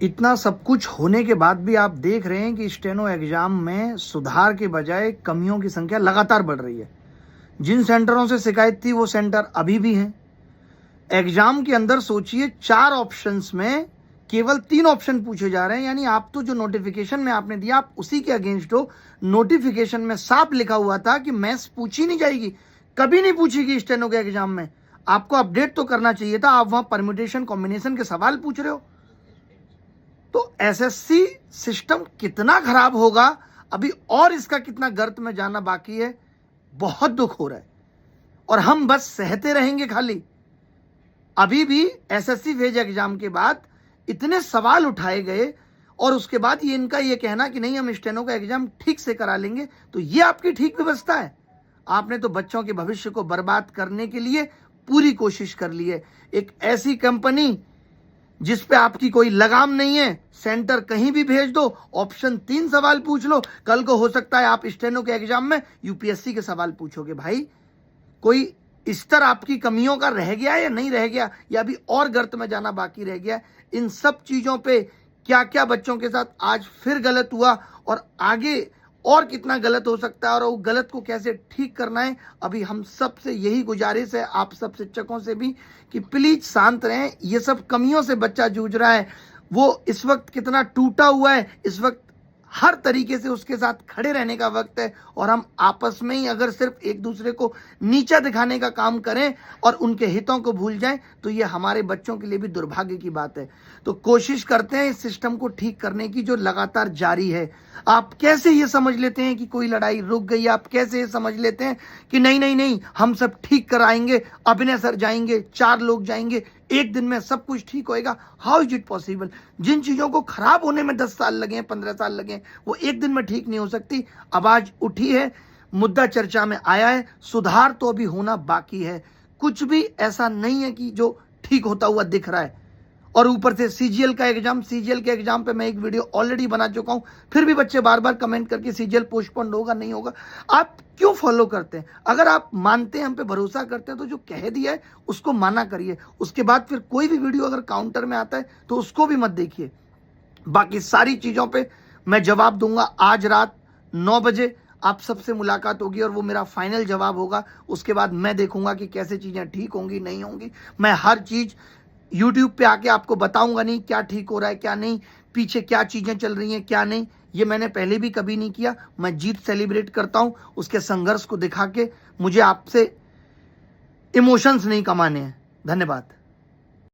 इतना सब कुछ होने के बाद भी आप देख रहे हैं कि स्टेनो एग्जाम में सुधार के बजाय कमियों की संख्या लगातार बढ़ रही है। जिन सेंटरों से शिकायत थी वो सेंटर अभी भी हैं। एग्जाम के अंदर सोचिए 4 ऑप्शंस में केवल 3 ऑप्शन पूछे जा रहे हैं, यानी आप तो जो नोटिफिकेशन में आपने दिया आप उसी के अगेंस्ट हो। नोटिफिकेशन में साफ लिखा हुआ था कि मैथ्स पूछी नहीं जाएगी, कभी नहीं पूछेगी स्टेनो के एग्जाम में। आपको अपडेट तो करना चाहिए था, आप वहां परम्यूटेशन कॉम्बिनेशन के सवाल पूछ रहे हो। तो एसएससी सिस्टम कितना खराब होगा अभी, और इसका कितना गर्त में जाना बाकी है। बहुत दुख हो रहा है और हम बस सहते रहेंगे खाली। अभी भी एसएससी फेज एग्जाम के बाद इतने सवाल उठाए गए और उसके बाद ये इनका ये कहना कि नहीं हम स्टेनो का एग्जाम ठीक से करा लेंगे, तो ये आपकी ठीक व्यवस्था है? आपने तो बच्चों के भविष्य को बर्बाद करने के लिए पूरी कोशिश कर ली है। एक ऐसी कंपनी जिस पे आपकी कोई लगाम नहीं है, सेंटर कहीं भी भेज दो, ऑप्शन 3 सवाल पूछ लो, कल को हो सकता है आप स्टेनो के एग्जाम में यूपीएससी के सवाल पूछोगे। भाई कोई स्तर आपकी कमियों का रह गया या नहीं रह गया, या अभी और गर्त में जाना बाकी रह गया? इन सब चीजों पे क्या क्या बच्चों के साथ आज फिर गलत हुआ और आगे और कितना गलत हो सकता है और वो गलत को कैसे ठीक करना है, अभी हम सब से यही गुजारिश है, आप सब शिक्षकों से भी, कि प्लीज शांत रहें। ये सब कमियों से बच्चा जूझ रहा है, वो इस वक्त कितना टूटा हुआ है, इस वक्त हर तरीके से उसके साथ खड़े रहने का वक्त है। और हम आपस में ही अगर सिर्फ एक दूसरे को नीचा दिखाने का काम करें और उनके हितों को भूल जाएं, तो ये हमारे बच्चों के लिए भी दुर्भाग्य की बात है। तो कोशिश करते हैं इस सिस्टम को ठीक करने की जो लगातार जारी है। आप कैसे ये समझ लेते हैं कि कोई लड़ाई रुक गई? आप कैसे ये समझ लेते हैं कि नहीं नहीं नहीं हम सब ठीक कराएंगे, अभिनय सर जाएंगे, 4 लोग जाएंगे, एक दिन में सब कुछ ठीक होएगा? How is it possible? जिन चीजों को खराब होने में 10 साल लगे, 15 साल लगे, वो एक दिन में ठीक नहीं हो सकती। आवाज उठी है, मुद्दा चर्चा में आया है, सुधार तो अभी होना बाकी है। कुछ भी ऐसा नहीं है कि जो ठीक होता हुआ दिख रहा है। और ऊपर से सीजीएल का एग्जाम, सीजीएल के एग्जाम पे मैं एक वीडियो ऑलरेडी बना चुका हूं, फिर भी बच्चे बार बार कमेंट करके सीजीएल पोस्टपोन होगा नहीं होगा। आप क्यों फॉलो करते हैं? अगर आप मानते हैं, हम पे भरोसा करते हैं, तो जो कह दिया है उसको माना करिए। उसके बाद फिर कोई भी वीडियो अगर काउंटर में आता है तो उसको भी मत देखिए। बाकी सारी चीजों पे मैं जवाब दूंगा। आज रात 9 बजे आप सबसे मुलाकात होगी और वो मेरा फाइनल जवाब होगा। उसके बाद मैं देखूंगा कि कैसे चीजें ठीक होंगी नहीं होंगी। मैं हर चीज यूट्यूब पे आके आपको बताऊंगा नहीं क्या ठीक हो रहा है क्या नहीं, पीछे क्या चीजें चल रही हैं क्या नहीं। ये मैंने पहले भी कभी नहीं किया। मैं जीत सेलिब्रेट करता हूं, उसके संघर्ष को दिखा के। मुझे आपसे इमोशंस नहीं कमाने हैं। धन्यवाद।